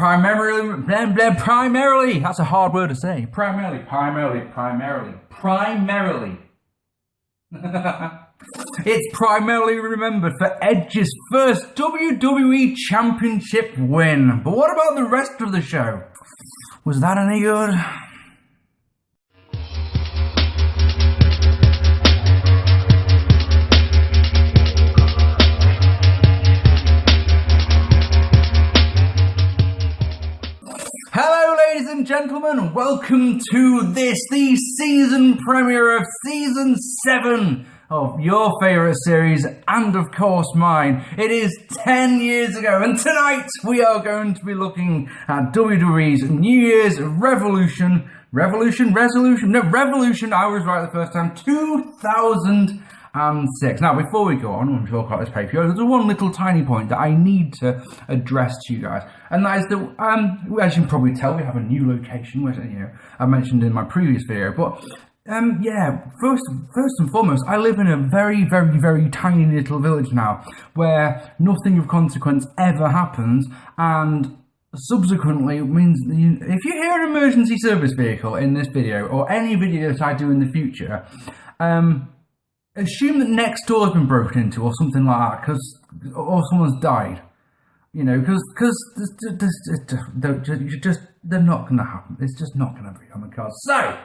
primarily, that's a hard word to say. Primarily. It's primarily remembered for Edge's first WWE Championship win. But what about the rest of the show? Was that any good? Hello ladies and gentlemen, welcome to the season premiere of Season 7 of your favourite series and of course mine. It is 10 years ago and tonight we are going to be looking at WWE's New Year's Revolution, I was right the first time, 2006. Now, before we go on and talk about this pay-per-view, there's one little tiny point that I need to address to you guys, and that is that, as you can probably tell, we have a new location, which I mentioned in my previous video. But first and foremost, I live in a very, very, very tiny little village now, where nothing of consequence ever happens, and subsequently it means that if you hear an emergency service vehicle in this video or any video that I do in the future, assume that next door has been broken into or something like that, or someone's died. Because they're not going to happen. It's just not going to be on the cards. So,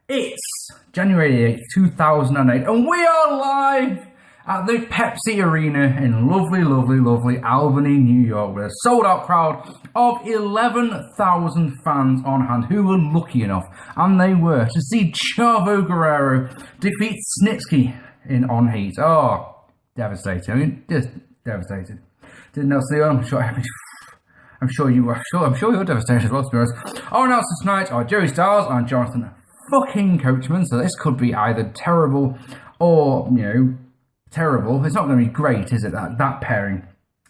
it's January 8th, 2008, and we are live at the Pepsi Arena in lovely, lovely, lovely Albany, New York, with a sold-out crowd of 11,000 fans on hand who were lucky enough, and they were, to see Chavo Guerrero defeat Snitsky on Heat. Oh, devastating. I mean, just devastated. Didn't know, see, I'm sure you're devastated as well, to be honest. Our announcers tonight are Joey Styles and Jonathan fucking Coachman, so this could be either terrible or, terrible. It's not going to be great, is it, that pairing?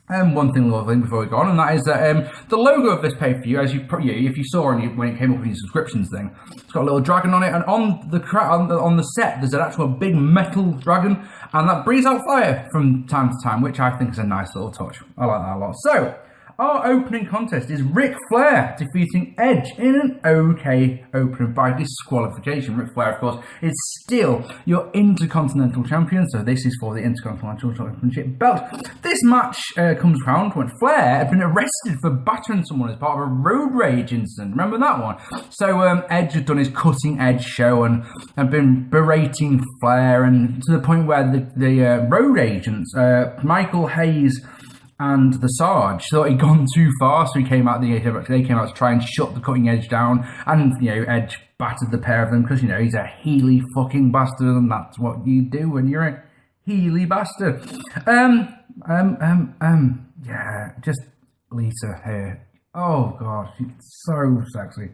One thing lovely before we go on, and that is that the logo of this pay-per-view, as if you saw when it came up in the subscriptions thing, it's got a little dragon on it, and on the set there's an actual big metal dragon, and that breathes out fire from time to time, which I think is a nice little touch. I like that a lot. So, our opening contest is Ric Flair defeating Edge in an okay opener by disqualification. Ric Flair, of course, is still your Intercontinental Champion, so this is for the Intercontinental Championship belt. This match comes round when Flair had been arrested for battering someone as part of a road rage incident. Remember that one? So Edge had done his cutting edge show and been berating Flair, and to the point where the road agents, Michael Hayes and the Sarge, thought he'd gone too far, so they came out to try and shut the cutting edge down, and Edge battered the pair of them because he's a Healy fucking bastard, and that's what you do when you're a Healy bastard. Just Lita here. Oh god, she's so sexy.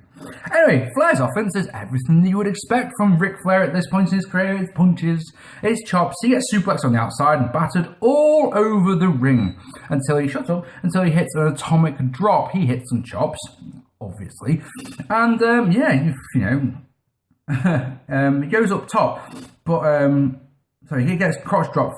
Anyway, Flair's offense is everything that you would expect from Ric Flair at this point in his career. His punches, his chops, he gets suplexed on the outside and battered all over the ring until he hits an atomic drop. He hits some chops, obviously, and he goes up top, but he gets crotch dropped.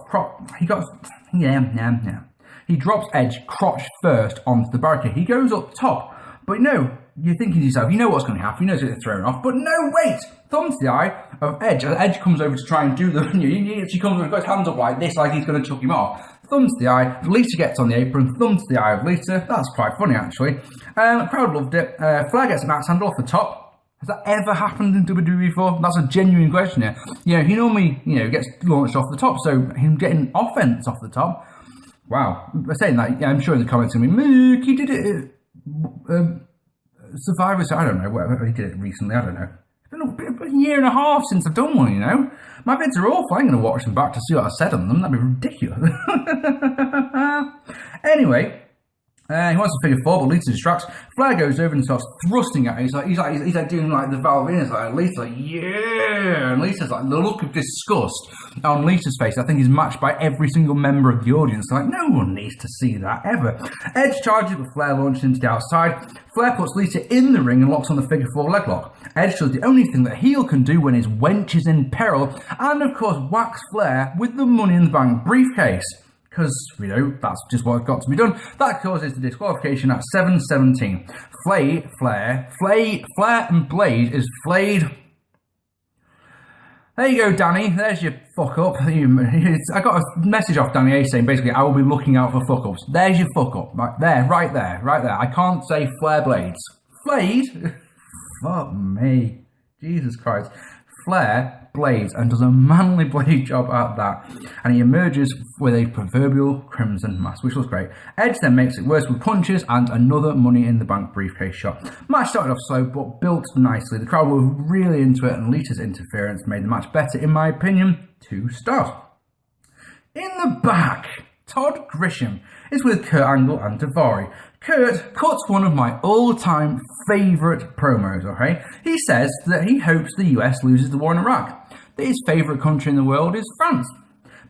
He drops Edge crotch first onto the barricade. He goes up top, but you're thinking to yourself, what's going to happen, you know it's going to get thrown off, but no, wait! Thumb to the eye of Edge. As Edge comes over to try and do he comes over and got his hands up like this, like he's going to chuck him off. Thumb to the eye, Lita gets on the apron, thumb to the eye of Lita. That's quite funny, actually. The crowd loved it. Flair gets an axe handle off the top. Has that ever happened in WWE before? That's a genuine question here. He normally, gets launched off the top, so him getting offense off the top. Wow. Saying that, I'm sure in the comments going to be, Mook, he did it Survivor, I don't know, whatever, he did it recently, I don't know. It's been a year and a half since I've done one, My vids are awful, I'm going to watch them back to see what I said on them, that'd be ridiculous. Anyway, he wants to figure four, but Lita distracts. Flair goes over and starts thrusting at her. He's like doing like the Valvinus, like Lita's like, yeah, and Lita's like, the look of disgust on Lita's face, I think, is matched by every single member of the audience. Like, no one needs to see that ever. Edge charges with Flair launching into the outside. Flair puts Lita in the ring and locks on the figure four leg lock. Edge does the only thing that heel can do when his wench is in peril, and of course whacks Flair with the Money in the Bank briefcase. because, you know, that's just what's got to be done. That causes the disqualification at 7:17. Flair and Blade is flayed. There you go, Danny. There's your fuck up. I got a message off Danny A saying basically I will be looking out for fuck ups. There's your fuck up. Right there. I can't say Flair Blades. Flayed? Fuck me. Jesus Christ. Flair blades and does a manly blade job at that, and he emerges with a proverbial crimson mask, which was great. Edge then makes it worse with punches and another Money in the Bank briefcase shot. Match started off slow but built nicely. The crowd were really into it, and Lita's interference made the match better, in my opinion. 2 stars. In the back, Todd Grisham is with Kurt Angle and Daivari. Kurt cuts one of my all-time favourite promos, okay? He says that he hopes the US loses the war in Iraq, that his favourite country in the world is France,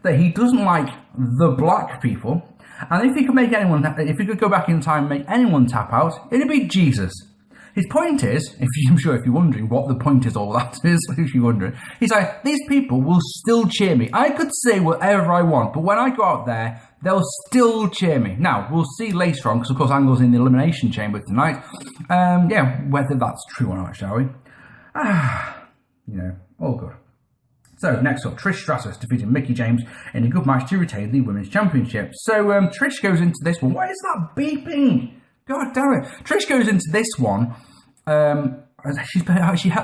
that he doesn't like the black people, and if he could go back in time and make anyone tap out, it'd be Jesus. His point is, I'm sure if you're wondering what the point is all that is, if you're wondering, he's like, these people will still cheer me. I could say whatever I want, but when I go out there, they'll still cheer me. Now, we'll see later on, because of course Angle's in the Elimination Chamber tonight. Whether that's true or not, shall we? You know, all good. So, next up, Trish Stratus defeating Mickie James in a good match to retain the Women's Championship. So, Trish goes into this one. Why is that beeping? God damn it. Trish goes into this one.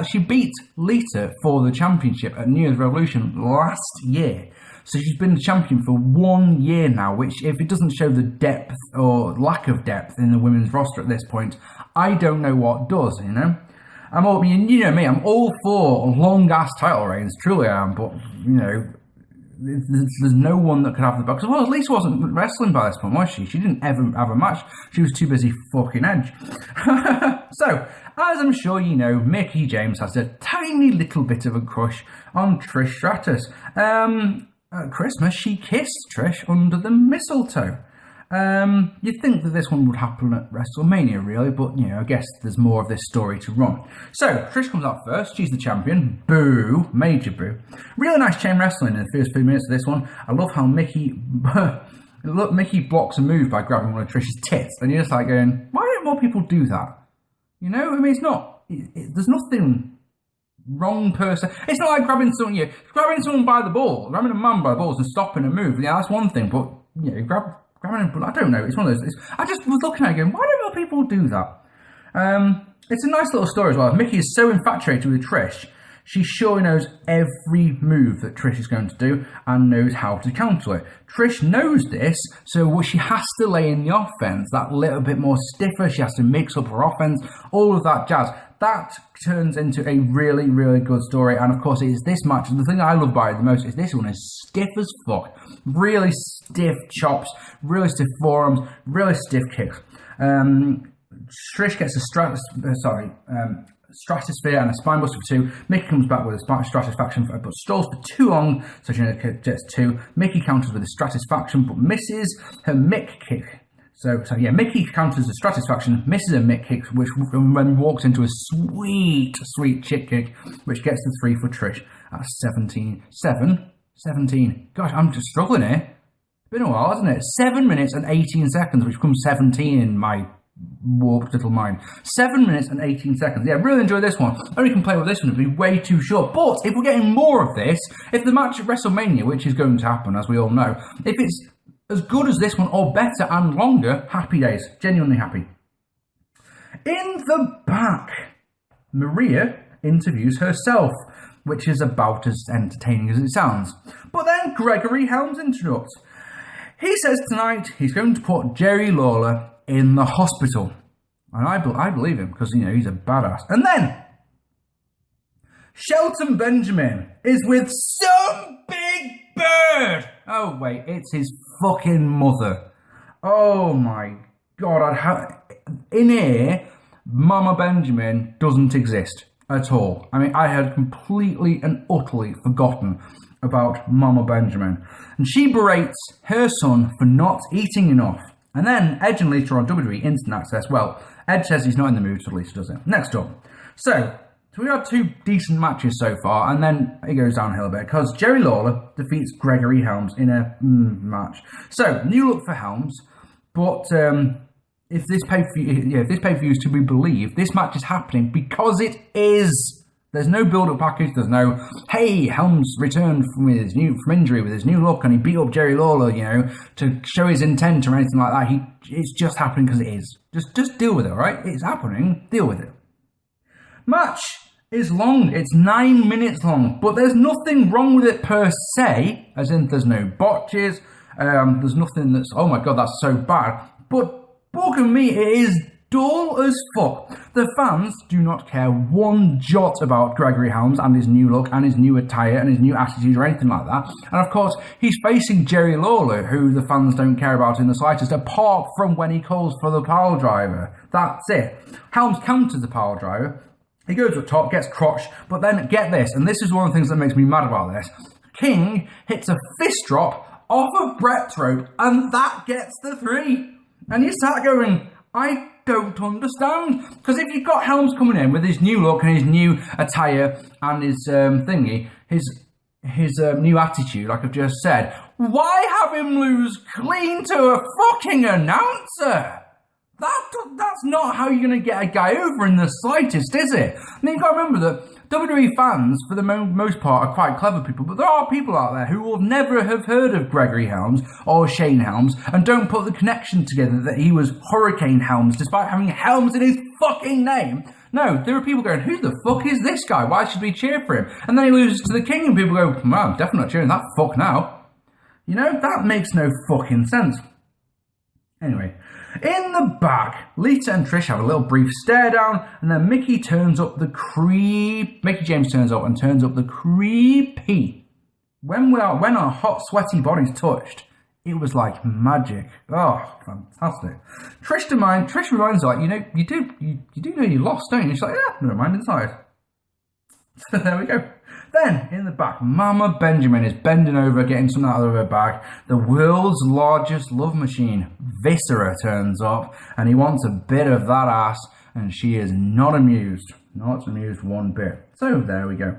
She beat Lita for the championship at New Year's Revolution last year. So she's been the champion for 1 year now, which, if it doesn't show the depth or lack of depth in the women's roster at this point, I don't know what does, you know? You know me, I'm all for long-ass title reigns, truly I am, but, you know, there's no one that could have the belt. Because, well, Lisa wasn't wrestling by this point, was she? She didn't ever have a match. She was too busy fucking Edge. So, as I'm sure you know, Mickie James has a tiny little bit of a crush on Trish Stratus. At Christmas, she kissed Trish under the mistletoe. You'd think that this one would happen at WrestleMania, really, but, you know, I guess there's more of this story to run. So, Trish comes out first. She's the champion. Boo. Major boo. Really nice chain wrestling in the first few minutes of this one. I love how Mickie blocks a move by grabbing one of Trish's tits, and you're just like going, why don't more people do that? You know, I mean, it's not, there's nothing wrong person. It's not like grabbing someone by the balls, grabbing a man by the balls and stopping a move. Yeah, that's one thing, but, you know, grabbing him, I don't know, it's one of those, I just was looking at it going, why don't more people do that? It's a nice little story as well. Mickie is so infatuated with Trish, she surely knows every move that Trish is going to do and knows how to counter it. Trish knows this, so she has to lay in the offense that little bit more stiffer. She has to mix up her offense, all of that jazz. That turns into a really, really good story. And of course, it's this match. The thing I love about it the most is this one is stiff as fuck. Really stiff chops, really stiff forearms, really stiff kicks. Trish gets Stratosphere and a spinebuster for 2. Mickie comes back with a Stratisfaction but stalls for too long, so she gets 2. Mickie counters with a Stratisfaction but misses her Mick kick. So Mickie counters the Stratisfaction, misses a Mick kick, which then walks into a sweet chick kick, which gets the 3 for Trish at 17. Gosh, I'm just struggling here. It's been a while, hasn't it? 7 minutes and 18 seconds, which becomes 17 in my warped little mind. 7 minutes and 18 seconds. Yeah, really enjoyed this one. Only complaint with this one, it'd be way too short. But if we're getting more of this, if the match at WrestleMania, which is going to happen, as we all know, if it's as good as this one or better and longer, happy days. Genuinely happy. In the back, Maria interviews herself, which is about as entertaining as it sounds. But then Gregory Helms interrupts. He says tonight he's going to put Jerry Lawler in the hospital. And I believe him, because, you know, he's a badass. And then Shelton Benjamin is with some big bird. Oh, wait, it's his fucking mother. Oh, my God. In here, Mama Benjamin doesn't exist at all. I mean, I had completely and utterly forgotten about Mama Benjamin. And she berates her son for not eating enough. And then Edge and Lita on WWE Instant Access. Well, Edge says he's not in the mood, so Lita does it. Next up. So, So we had 2 decent matches so far, and then it goes downhill a bit because Jerry Lawler defeats Gregory Helms in a match. So new look for Helms, but if this pay-per-view is to be believed, this match is happening because it is. There's no build-up package. There's no, hey, Helms returned from injury with his new look, and he beat up Jerry Lawler, to show his intent or anything like that. It's just happening because it is. Just deal with it, all right? It's happening. Deal with it. Match is long. It's 9 minutes long, but there's nothing wrong with it per se, as in there's no botches. There's nothing that's, oh my god, that's so bad. But bugger me, it is dull as fuck. The fans do not care one jot about Gregory Helms and his new look and his new attire and his new attitude or anything like that. And of course, he's facing Jerry Lawler, who the fans don't care about in the slightest, apart from when he calls for the pile driver. That's it. Helms counters the pile driver. He goes up top, gets crotched, but then get this, and this is one of the things that makes me mad about this. King hits a fist drop off of Bret's rope, and that gets the 3. And you start going, I don't understand. Because if you've got Helms coming in with his new look and his new attire and his his new attitude, like I've just said, why have him lose clean to a fucking announcer? That's not how you're going to get a guy over in the slightest, is it? I mean, you've got to remember that WWE fans, for the most part, are quite clever people, but there are people out there who will never have heard of Gregory Helms or Shane Helms and don't put the connection together that he was Hurricane Helms, despite having Helms in his fucking name. No, there are people going, who the fuck is this guy? Why should we cheer for him? And then he loses to the King and people go, well, I'm definitely not cheering that fuck now. That makes no fucking sense. Anyway, in the back, Lita and Trish have a little brief stare down, and then Mickie James turns up the creepy. When our hot, sweaty bodies touched, it was like magic. Oh, fantastic. Trish reminds her, you do know you lost, don't you? She's like, yeah, never mind, inside. So there we go. Then, in the back, Mama Benjamin is bending over, getting something out of her bag. The world's largest love machine, Viscera, turns up, and he wants a bit of that ass, and she is not amused. Not amused one bit. So, there we go.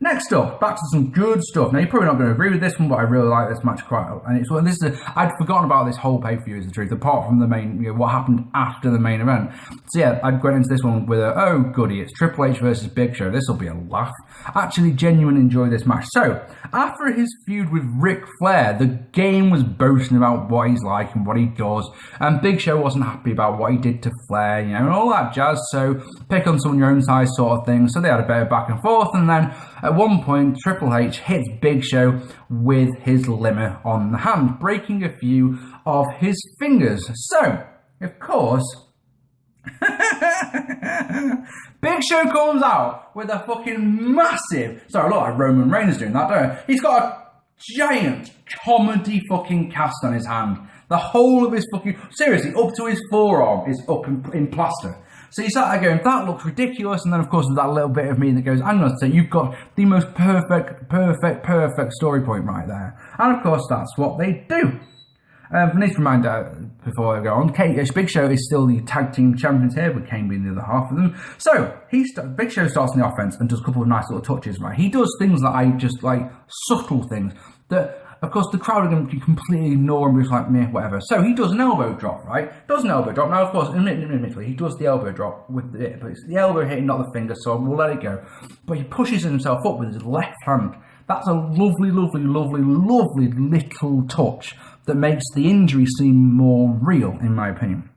Next up, back to some good stuff. Now, you're probably not going to agree with this one, but I really like this match quite a lot. And I'd forgotten about this whole pay-per-view, is the truth, apart from the main, what happened after the main event. So yeah, I'd gone into this one with oh goody, it's Triple H versus Big Show. This will be a laugh. Actually, genuinely enjoy this match. So, after his feud with Ric Flair, the game was boasting about what he's like and what he does, and Big Show wasn't happy about what he did to Flair, and all that jazz. So, pick on someone your own size sort of thing. So they had a bit of back and forth, and then at one point, Triple H hits Big Show with his limmer on the hand, breaking a few of his fingers. So, of course, Big Show comes out with a fucking massive... Sorry, look like Roman Reigns doing that, don't he? He's got a giant comedy fucking cast on his hand. The whole of his fucking... Seriously, up to his forearm is up in plaster. So you start there going, that looks ridiculous, and then of course there's that little bit of me that goes, I'm going to say, you've got the most perfect story point right there. And of course that's what they do. I need to remind before I go on, Big Show is still the tag team champions here, with Kane being the other half of them. So, Big Show starts in the offense and does a couple of nice little touches, right? He does things that I just like, subtle things, that... Of course, the crowd are going to completely ignore him, just like, meh, whatever. So he does an elbow drop, right? Does an elbow drop. Now, of course, admittedly, he does the elbow drop with it, but it's the elbow hitting, not the finger, so we'll let it go. But he pushes himself up with his left hand. That's a lovely, lovely, lovely, lovely little touch that makes the injury seem more real, in my opinion.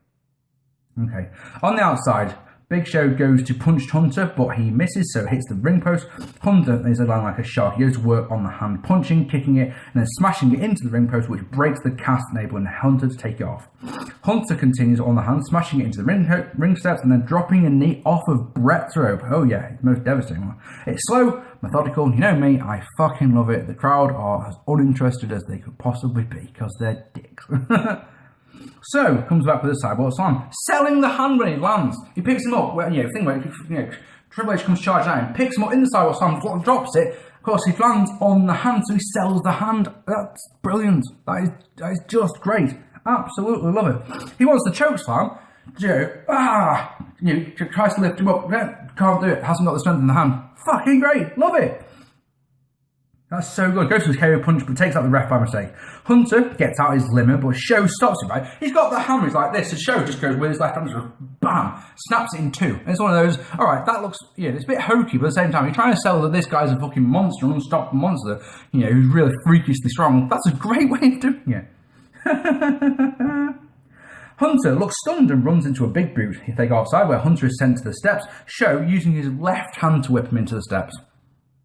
Okay. On the outside, Big Show goes to punch Hunter, but he misses, so hits the ring post. Hunter is aligned like a shark. He goes to work on the hand, punching, kicking it, and then smashing it into the ring post, which breaks the cast, enabling Hunter to take it off. Hunter continues on the hand, smashing it into the ring steps, and then dropping a knee off of Bret's rope. Oh yeah, it's the most devastating one. It's slow, methodical, you know me, I fucking love it. The crowd are as uninterested as they could possibly be, because they're dicks. So, comes back with a sidewalk slam, selling the hand when he lands. He picks him up, Triple H comes charging at him, picks him up in the sidewalk slam, drops it. Of course, he lands on the hand, so he sells the hand. That's brilliant. That is just great. Absolutely love it. He wants the choke slam. Joe, tries to lift him up, Can't do it. Hasn't got the strength in the hand. Fucking great. Love it. That's so good. Goes for his KO punch, but takes out the ref by mistake. Hunter gets out his limit, but Show stops him, right? He's got the hammer, he's like this. The Show just goes with his left hand, just bam, snaps it in two. And it's one of those, alright, that looks, yeah, it's a bit hokey, but at the same time, you're trying to sell that this guy's a fucking monster, an unstoppable monster, you know, who's really freakishly strong. That's a great way of doing it. Hunter looks stunned and runs into a big boot. They go outside where Hunter is sent to the steps. Show using his left hand to whip him into the steps.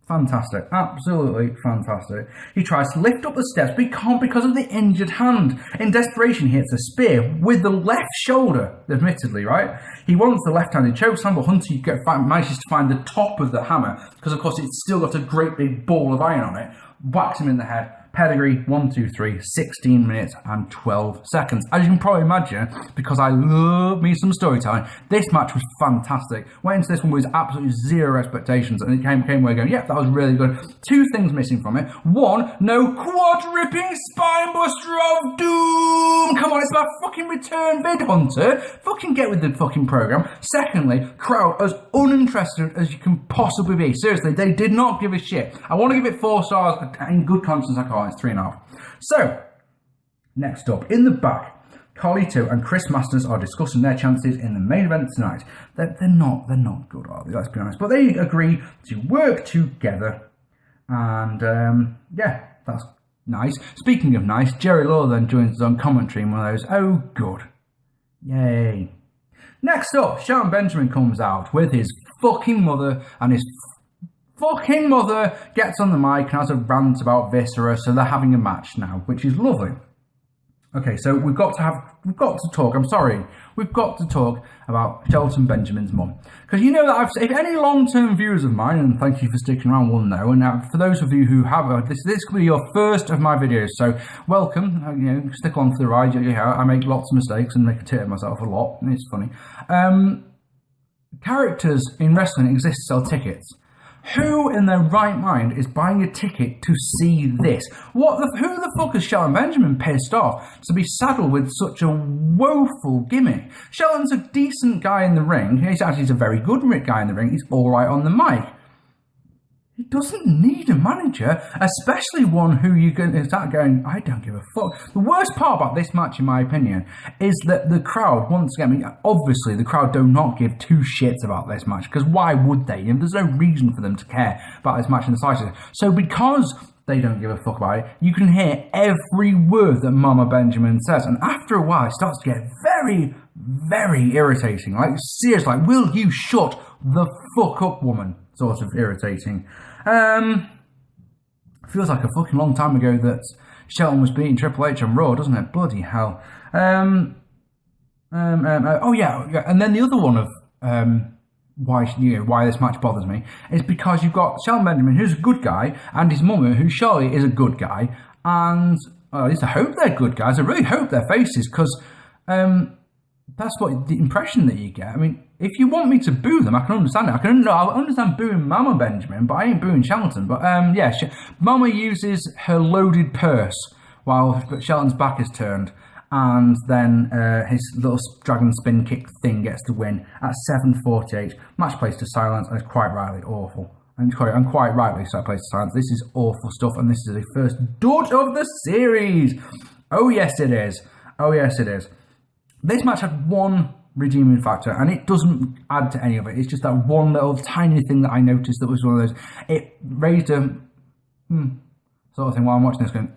Fantastic. Absolutely fantastic. He tries to lift up the steps, but he can't because of the injured hand. In desperation, he hits a spear with the left shoulder, admittedly, right? He wants the left-handed chokeslam, but Hunter manages to find the top of the hammer, because of course it's still got a great big ball of iron on it. Whacks him in the head. Pedigree, 1, 2, 3, 16 minutes and 12 seconds. As you can probably imagine, because I love me some storytelling, this match was fantastic. Went into this one with absolutely zero expectations, and it came away going, yeah, that was really good. Two things missing from it. One, no quad-ripping spinebuster of doom. Come on, it's my fucking return vid, Hunter. Fucking get with the fucking program. Secondly, crowd as uninterested as you can possibly be. Seriously, they did not give a shit. I want to give it 4 stars in good conscience. I can't. It's 3.5. So, next up, in the back, Carlito and Chris Masters are discussing their chances in the main event tonight. They're not good, are they? Let's be honest. But they agree to work together, and yeah, that's nice. Speaking of nice, Jerry Lawler then joins us on commentary in one of those. Oh, good, yay! Next up, Shelton Benjamin comes out with his fucking mother, and his fucking mother gets on the mic and has a rant about Viscera, so they're having a match now, which is lovely. Okay, so we've got to talk about Shelton Benjamin's mum. Because you know that if any long-term viewers of mine, and thank you for sticking around, will know, and now for those of you who have, this could be your first of my videos, so welcome, you know, stick on for the ride. I make lots of mistakes and make a tit of myself a lot, and it's funny. Characters in wrestling exist to sell tickets. Who in their right mind is buying a ticket to see this? Who the fuck is Shelton Benjamin pissed off to be saddled with such a woeful gimmick? Shelton's a decent guy in the ring. He's a very good guy in the ring. He's alright on the mic. He doesn't need a manager, especially one who you can start going, I don't give a fuck. The worst part about this match, in my opinion, is that the crowd, once again, obviously the crowd do not give two shits about this match, because why would they? And there's no reason for them to care about this match in the slightest. So because they don't give a fuck about it, you can hear every word that Mama Benjamin says, and after a while it starts to get very, very irritating. Like, seriously, like, will you shut the fuck up, woman? Sort of irritating. Feels like a fucking long time ago that Shelton was beating Triple H on Raw, doesn't it? Bloody hell. Oh yeah, and then the other one of why this match bothers me is because you've got Shelton Benjamin, who's a good guy, and his mum, who surely is a good guy, and at least I hope they're good guys. I really hope they're faces, because that's what the impression that you get. I mean, if you want me to boo them, I can understand it. I understand booing Mama Benjamin, but I ain't booing Shelton. But yeah, Mama uses her loaded purse while Shelton's back is turned, and then his little dragon spin kick thing gets the win at 7:48. Match plays to silence, and it's quite rightly awful. And quite rightly so plays to silence. This is awful stuff, and this is the first dud of the series. Oh yes, it is. Oh yes, it is. This match had one redeeming factor, and it doesn't add to any of it. It's just that one little tiny thing that I noticed that was one of those. It raised a sort of thing while I'm watching this, going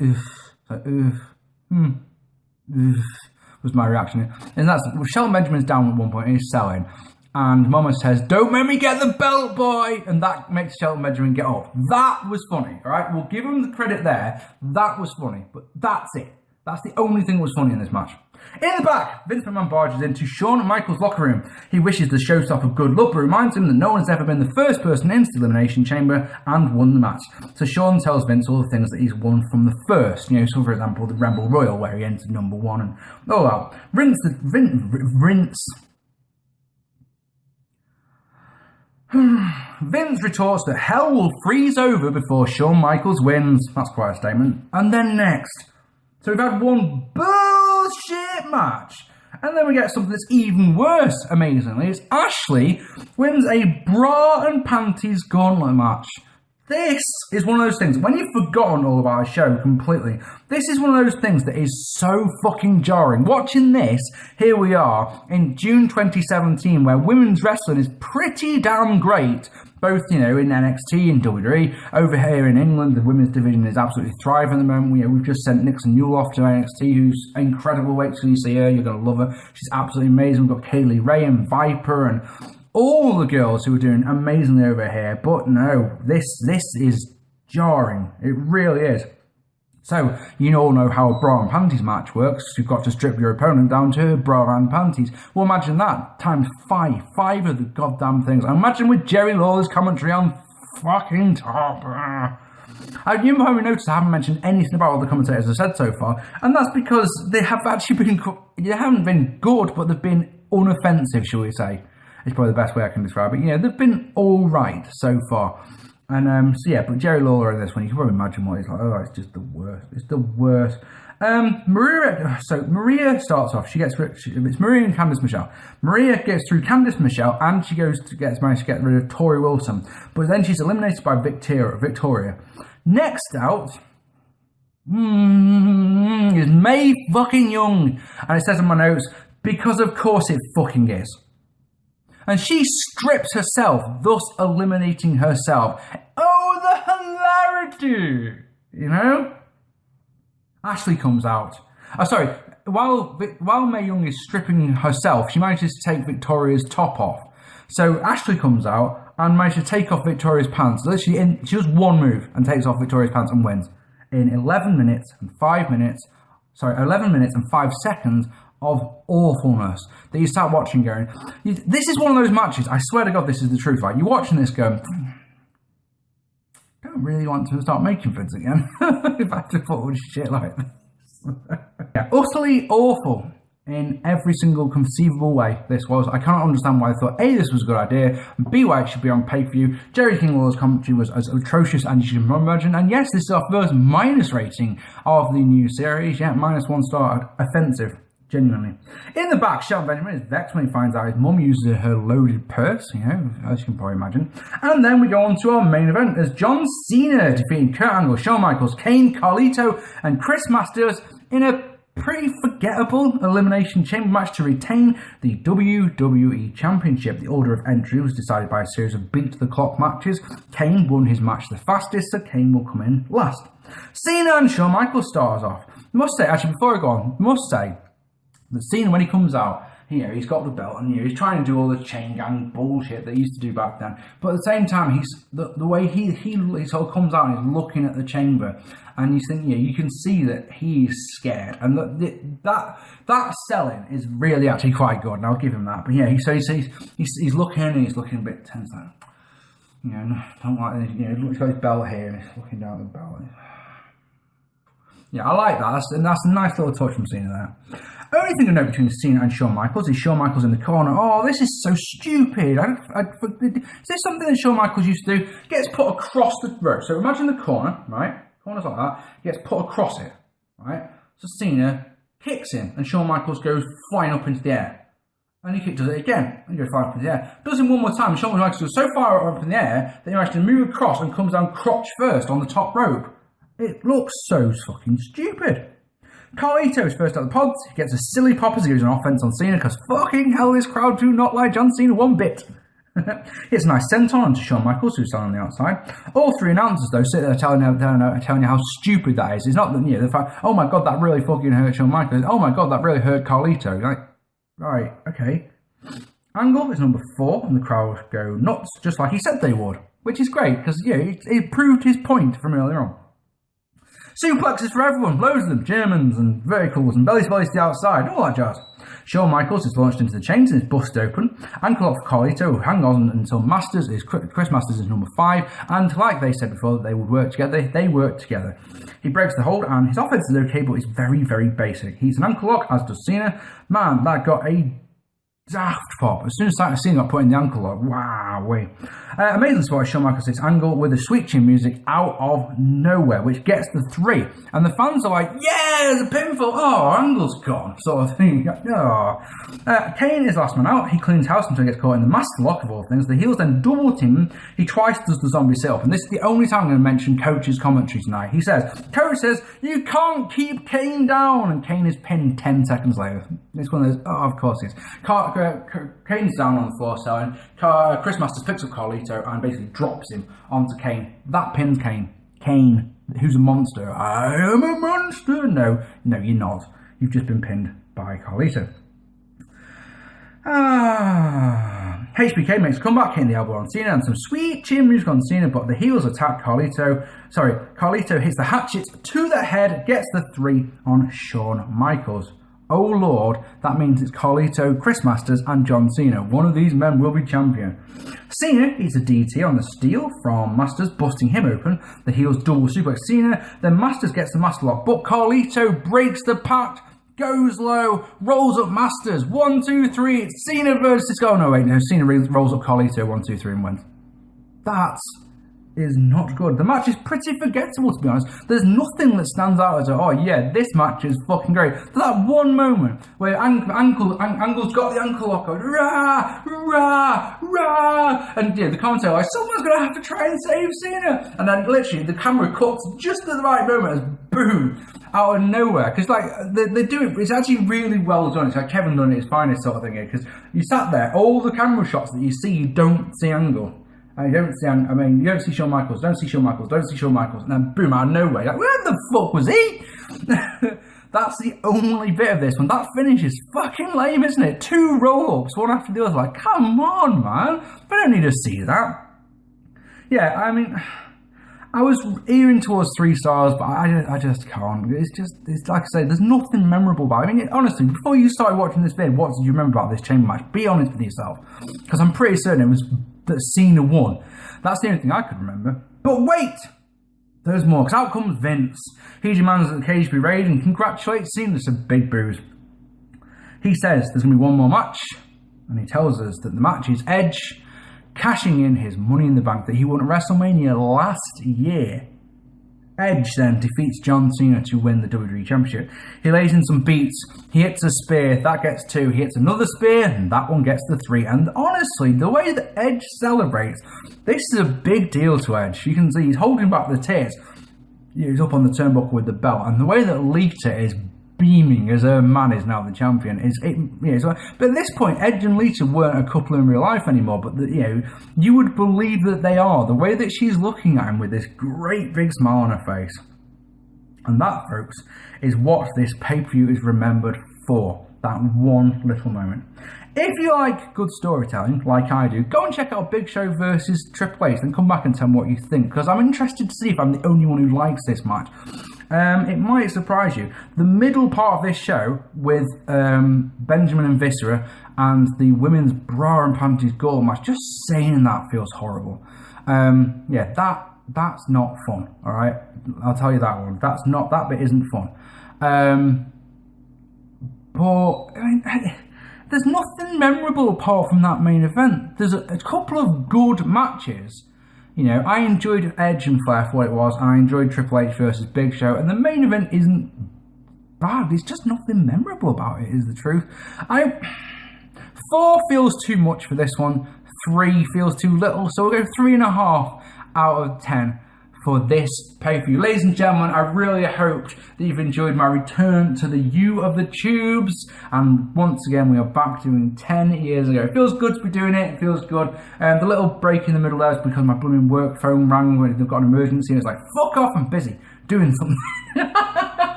was my reaction. And that's Shelton Benjamin's down at one point and he's selling, and Mama says, "Don't make me get the belt, boy," and that makes Shelton Benjamin get up. That was funny. All right, we'll give him the credit there. That was funny, but that's it. That's the only thing that was funny in this match. In the back, Vince McMahon barges into Shawn Michaels' locker room. He wishes the showstopper good luck, but reminds him that no one has ever been the first person into the Elimination Chamber and won the match. So Shawn tells Vince all the things that he's won from the first. You know, so for example, the Rumble Royal, where he entered number 1 and all that. Vince retorts that hell will freeze over before Shawn Michaels wins. That's quite a statement. And then next. So we've had one bullshit match, And then we get something that's even worse, amazingly. It's Ashley wins a bra and panties gauntlet match. This is one of those things, when you've forgotten all about a show completely, this is one of those things that is so fucking jarring. Watching this, here we are, in June 2017, where women's wrestling is pretty damn great, both, you know, in NXT and WWE. Over here in England, the women's division is absolutely thriving at the moment. You know, we've just sent Nixon Newell off to NXT, who's incredible. Wait till you see her, you're going to love her. She's absolutely amazing. We've got Kaylee Ray and Viper and all the girls who are doing amazingly over here, but no, this is jarring. It really is. So, you all know how a bra and panties match works. You've got to strip your opponent down to bra and panties. Well, imagine that, times 5. 5 of the goddamn things. Imagine with Jerry Lawler's commentary on fucking top. You probably noticed I haven't mentioned anything about what the commentators have said so far, and that's because they have actually been, they haven't been good, but they've been unoffensive, shall we say. It's probably the best way I can describe it. You know, they've been all right so far. And, so yeah, but Jerry Lawler in this one, you can probably imagine what he's like. Oh, it's just the worst. It's the worst. Maria starts off. It's Maria and Candice Michelle. Maria gets through Candice Michelle, and she managed to get rid of Tori Wilson. But then she's eliminated by Victoria. Next out is Mae fucking Young. And it says in my notes, because of course it fucking is. And she strips herself, thus eliminating herself. Oh, the hilarity! You know? Ashley comes out. While Mae Young is stripping herself, she manages to take Victoria's top off. So Ashley comes out and manages to take off Victoria's pants. She does one move and takes off Victoria's pants and wins. In 11 minutes and 5 seconds of awfulness that you start watching going, this is one of those matches, I swear to God this is the truth, right? You're watching this going, I don't really want to start making things again if I have to put shit like this. Yeah, utterly awful in every single conceivable way this was. I cannot understand why I thought A, this was a good idea, B, why it should be on pay-per-view. Jerry King Lawler's commentary was as atrocious as you can imagine, and yes, this is our first minus rating of the new series. Yeah, -1 star, offensive. Genuinely. In the back, Shelton Benjamin is vexed when he finds out his mum uses her loaded purse, you know, as you can probably imagine. And then we go on to our main event as John Cena defeating Kurt Angle, Shawn Michaels, Kane, Carlito, and Chris Masters in a pretty forgettable Elimination Chamber match to retain the WWE Championship. The order of entry was decided by a series of beat-the-clock matches. Kane won his match the fastest, so Kane will come in last. Cena and Shawn Michaels stars off. Before I go on, must say, but Cena, when he comes out, you know, he's got the belt and, you know, he's trying to do all the chain gang bullshit that he used to do back then. But at the same time, the way he sort of comes out and he's looking at the chamber, and you think, you know, you can see that he's scared, and that selling is really actually quite good, and I'll give him that. But yeah, he's looking and he's looking a bit tense, like, you know, don't like this, you know, he's got his belt here and he's looking down at the belt. Yeah, I like that. That's a nice little touch from Cena there. Only thing I know between Cena and Shawn Michaels is Shawn Michaels in the corner. Oh, this is so stupid. Is this something that Shawn Michaels used to do? Gets put across the rope. So imagine the corner, right? Corner's like that. Gets put across it, right? So Cena kicks in and Shawn Michaels goes flying up into the air. And he does it again and goes flying up into the air. Does it one more time. Shawn Michaels goes so far up in the air that he manages to move across and comes down crotch first on the top rope. It looks so fucking stupid. Carlito is first out of the pods. He gets a silly pop as he goes on offense on Cena because fucking hell, this crowd do not like John Cena one bit. It's a nice senton onto Shawn Michaels, who's standing on the outside. All three announcers, though, sit there telling you how stupid that is. It's not that, you know, the fact, oh my god, that really fucking hurt Shawn Michaels. Oh my god, that really hurt Carlito. You're like, right, okay. Angle is number 4, and the crowd go nuts, just like he said they would, which is great because, yeah, he proved his point from earlier on. Suplexes for everyone, loads of them, Germans and verticals and belly splits to the outside, all that jazz. Shawn Michaels is launched into the chains and is busted open. Ankle lock for Carlito, who hang on until Masters is Chris Masters is number 5, and like they said before that they would work together, they work together. He breaks the hold and his offense is okay, but it's very, very basic. He's an ankle lock, as does Cena. Man, that got a daft pop. As soon as Cena got put in the ankle lock, wow, wait. Amazing spot, Shawn Michaels this angle with the sweet chin music out of nowhere, which gets the 3. And the fans are like, yeah, there's a pinfall. Oh, Angle's gone, sort of thing. Oh. Kane is last man out. He cleans house until he gets caught in the master lock of all things. The heels then double team him. He twice does the zombie sit-up. And this is the only time I'm going to mention Coach's commentary tonight. He says, Coach says, you can't keep Kane down. And Kane is pinned 10 seconds later. It's one of those, oh, of course he is. Kane's down on the floor selling. Chris Masters picks up Carlito and basically drops him onto Kane. That pins Kane. Kane, who's a monster. I am a monster. No, you're not. You've just been pinned by Carlito. HBK makes a comeback, hitting the elbow on Cena and some sweet chin music on Cena, but the heels attack Carlito. Carlito hits the hatchet to the head, gets the 3 on Shawn Michaels. Oh Lord, that means it's Carlito, Chris Masters and John Cena. One of these men will be champion. Cena eats a DT on the steel from Masters, busting him open. The heels double suplex Cena, then Masters gets the master lock, but Carlito breaks the pact, goes low, rolls up Masters. 1, 2, 3, it's Cena versus... Oh no, wait, no, Cena rolls up Carlito, 1, 2, 3 and wins. That is not good. The match is pretty forgettable, to be honest. There's nothing that stands out as, oh yeah, this match is fucking great. There's that one moment where Angle's got the ankle lock on, rah, rah, rah, and yeah, the commentator like, someone's going to have to try and save Cena. And then literally the camera cuts just at the right moment as boom, out of nowhere. Because like, they do it, it's actually really well done. It's like Kevin done at his finest sort of thing here. Because you sat there, all the camera shots that you see, you don't see Angle. You don't see Shawn Michaels, don't see Shawn Michaels, and then boom, out of nowhere, like, where the fuck was he? That's the only bit of this one. That finish is fucking lame, isn't it? 2 roll-ups, one after the other, like, come on, man. We don't need to see that. Yeah, I mean, I was earing towards 3 stars, but I just can't. It's like I say, there's nothing memorable about it. I mean, honestly, before you started watching this video, what did you remember about this chamber match? Be honest with yourself. Because I'm pretty certain it was that Cena won. That's the only thing I could remember. But wait! There's more, because out comes Vince. He demands that the cage be raided and congratulates Cena to some big boos. He says there's going to be one more match, and he tells us that the match is Edge cashing in his Money in the Bank that he won at WrestleMania last year. Edge then defeats John Cena to win the WWE Championship. He lays in some beats, he hits a spear, that gets 2, he hits another spear, and that one gets the 3. And honestly, the way that Edge celebrates, this is a big deal to Edge. You can see he's holding back the tears. He's up on the turnbuckle with the belt, and the way that Lita is beaming as her man is now the champion but at this point Edge and Lita weren't a couple in real life anymore, but you would believe that they are, the way that she's looking at him with this great big smile on her face. And that, folks, is what this pay-per-view is remembered for, that one little moment. If you like good storytelling, like I do, go and check out Big Show vs HHH and come back and tell me what you think, because I'm interested to see if I'm the only one who likes this match. It might surprise you. The middle part of this show with Benjamin and Viscera and the women's bra and panties goal match, just saying that feels horrible. That's not fun, alright? I'll tell you that one. That bit isn't fun. But, I mean, there's nothing memorable apart from that main event. There's a couple of good matches. You know, I enjoyed Edge and Flair for what it was, and I enjoyed Triple H versus Big Show, and the main event isn't bad. There's just nothing memorable about it, is the truth. 4 feels too much for this one. 3 feels too little, so we'll go 3.5 out of 10 for this pay-per-view. Ladies and gentlemen, I really hoped that you've enjoyed my return to the U of the Tubes, and once again we are back doing 10 years ago. It feels good to be doing it, it feels good. The little break in the middle there is because my blooming work phone rang when they've got an emergency, and it's like, fuck off, I'm busy doing something.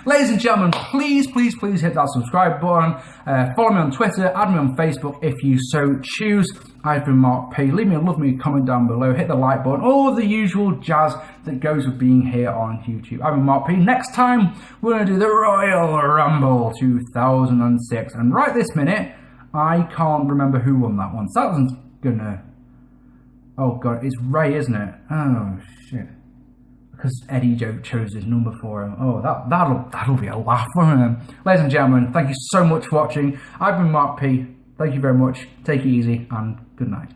Ladies and gentlemen, please hit that subscribe button. Follow me on Twitter, add me on Facebook if you so choose. I've been Marc P. Leave me a lovely comment down below, hit the like button, all the usual jazz that goes with being here on YouTube. I've been Marc P. Next time, we're going to do the Royal Rumble 2006. And right this minute, I can't remember who won that one. So that wasn't gonna... Oh God, it's Ray, isn't it? Oh shit. because Eddie chose his number for him. Oh, that'll be a laugh for him. Ladies and gentlemen, thank you so much for watching. I've been Mark P. Thank you very much. Take it easy and good night.